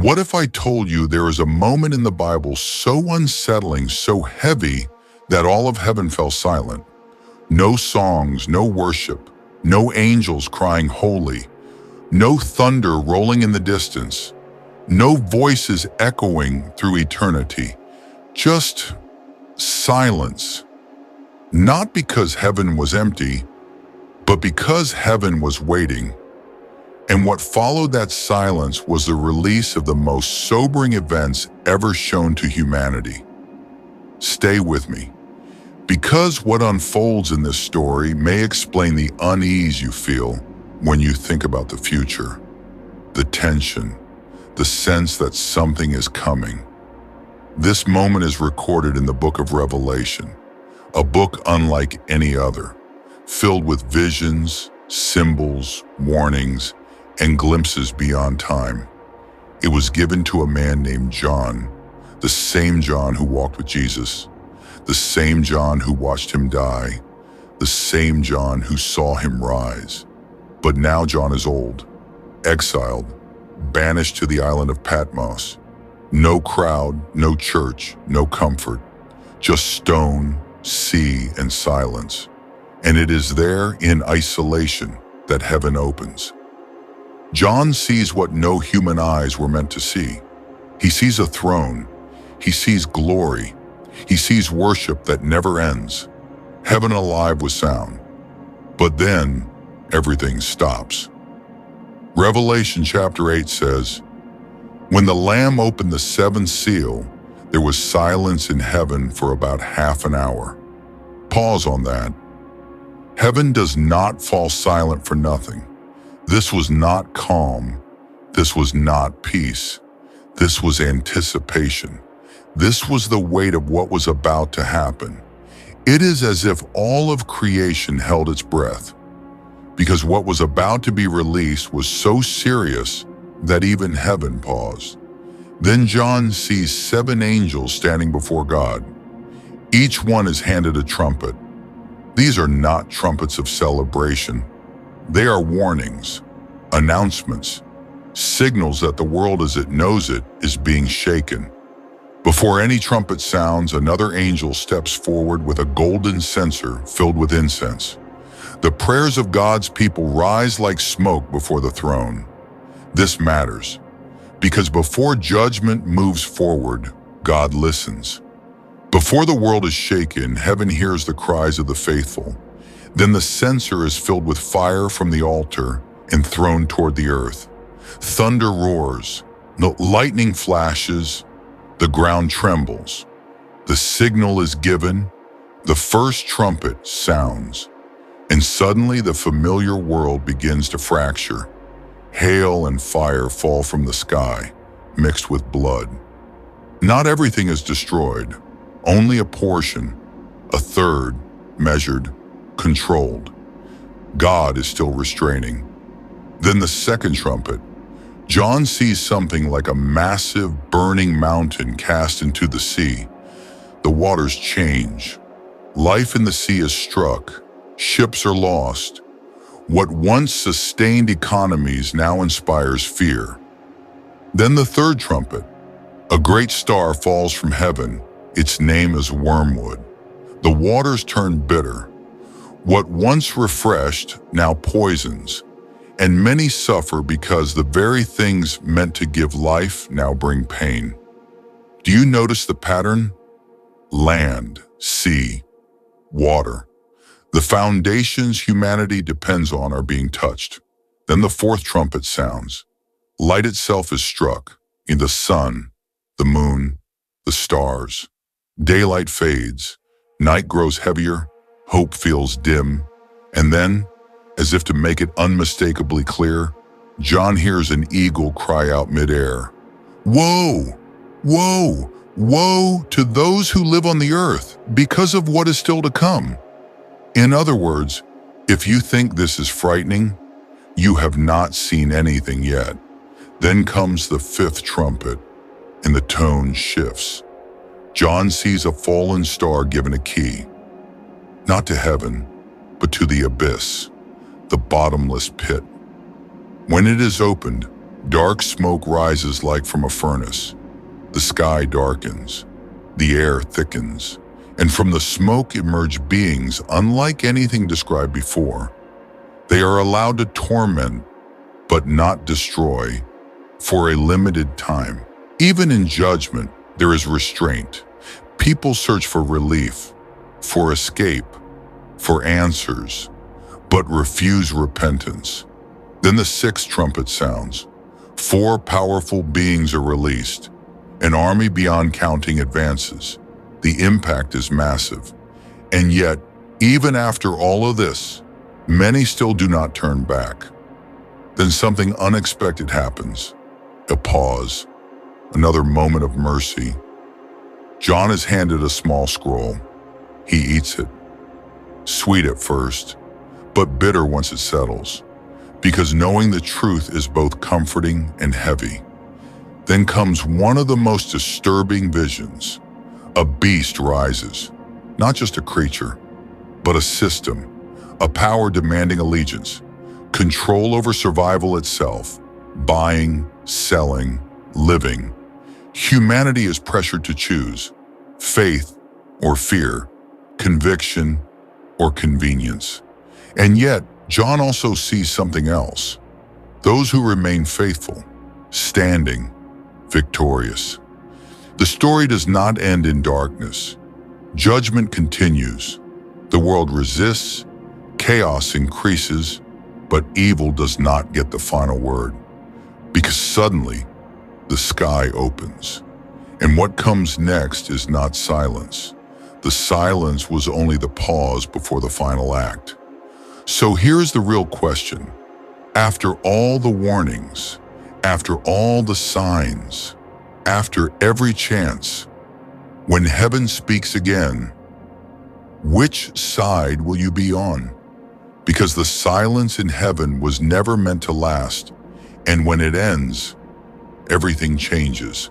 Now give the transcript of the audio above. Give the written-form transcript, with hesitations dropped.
What if I told you there is a moment in the Bible so unsettling, so heavy, that all of heaven fell silent? No songs, no worship, no angels crying holy, no thunder rolling in the distance, no voices echoing through eternity, just silence. Not because heaven was empty, but because heaven was waiting. And what followed that silence was the release of the most sobering events ever shown to humanity. Stay with me, because what unfolds in this story may explain the unease you feel when you think about the future, the tension, the sense that something is coming. This moment is recorded in the book of Revelation, a book unlike any other, filled with visions, symbols, warnings, and glimpses beyond time. It was given to a man named John, the same John who walked with Jesus, the same John who watched him die, the same John who saw him rise. But now John is old, exiled, banished to the island of Patmos. No crowd, no church, no comfort, just stone, sea, and silence. And it is there in isolation that heaven opens. John sees what no human eyes were meant to see. He sees a throne. He sees glory. He sees worship that never ends. Heaven alive with sound. But then, everything stops. Revelation chapter 8 says, "When the Lamb opened the seventh seal, there was silence in heaven for about half an hour." Pause on that. Heaven does not fall silent for nothing. This was not calm. This was not peace. This was anticipation. This was the weight of what was about to happen. It is as if all of creation held its breath, because what was about to be released was so serious that even heaven paused. Then John sees 7 angels standing before God. Each one is handed a trumpet. These are not trumpets of celebration. They are warnings, announcements, signals that the world as it knows it is being shaken. Before any trumpet sounds, another angel steps forward with a golden censer filled with incense. The prayers of God's people rise like smoke before the throne. This matters, because before judgment moves forward, God listens. Before the world is shaken, heaven hears the cries of the faithful. Then the censer is filled with fire from the altar and thrown toward the earth. Thunder roars, the lightning flashes, the ground trembles. The signal is given, the first trumpet sounds, and suddenly the familiar world begins to fracture. Hail and fire fall from the sky, mixed with blood. Not everything is destroyed, only a portion, a third, measured, controlled. God is still restraining. Then the second trumpet. John sees something like a massive burning mountain cast into the sea. The waters change. Life in the sea is struck. Ships are lost. What once sustained economies now inspires fear. Then the third trumpet. A great star falls from heaven. Its name is Wormwood. The waters turn bitter. What once refreshed now poisons, and many suffer because the very things meant to give life now bring pain. Do you notice the pattern? Land, sea, water. The foundations humanity depends on are being touched. Then the fourth trumpet sounds. Light itself is struck in the sun, the moon, the stars. Daylight fades, night grows heavier, hope feels dim, and then, as if to make it unmistakably clear, John hears an eagle cry out midair, "Woe! Woe! Woe to those who live on the earth because of what is still to come." In other words, if you think this is frightening, you have not seen anything yet. Then comes the fifth trumpet, and the tone shifts. John sees a fallen star given a key, not to heaven, but to the abyss, the bottomless pit. When it is opened, Dark smoke rises like from a furnace. The sky darkens. The air thickens. And from the smoke emerge beings unlike anything described before. They are allowed to torment, but not destroy, for a limited time. Even in judgment, there is restraint. People search for relief, for escape, for answers, but refuse repentance. Then the sixth trumpet sounds. 4 powerful beings are released. An army beyond counting advances. The impact is massive. And yet, even after all of this, many still do not turn back. Then something unexpected happens. A pause. Another moment of mercy. John is handed a small scroll. He eats it. Sweet at first, but bitter once it settles, because knowing the truth is both comforting and heavy. Then comes one of the most disturbing visions. A beast rises, not just a creature, but a system, a power demanding allegiance, control over survival itself, buying, selling, living. Humanity is pressured to choose faith or fear, conviction or convenience. And yet, John also sees something else. Those who remain faithful, standing, victorious. The story does not end in darkness. Judgment continues. The world resists, chaos increases, but evil does not get the final word. Because suddenly, the sky opens. And what comes next is not silence. The silence was only the pause before the final act. So here's the real question. After all the warnings, after all the signs, after every chance, when heaven speaks again, which side will you be on? Because the silence in heaven was never meant to last, and when it ends, everything changes.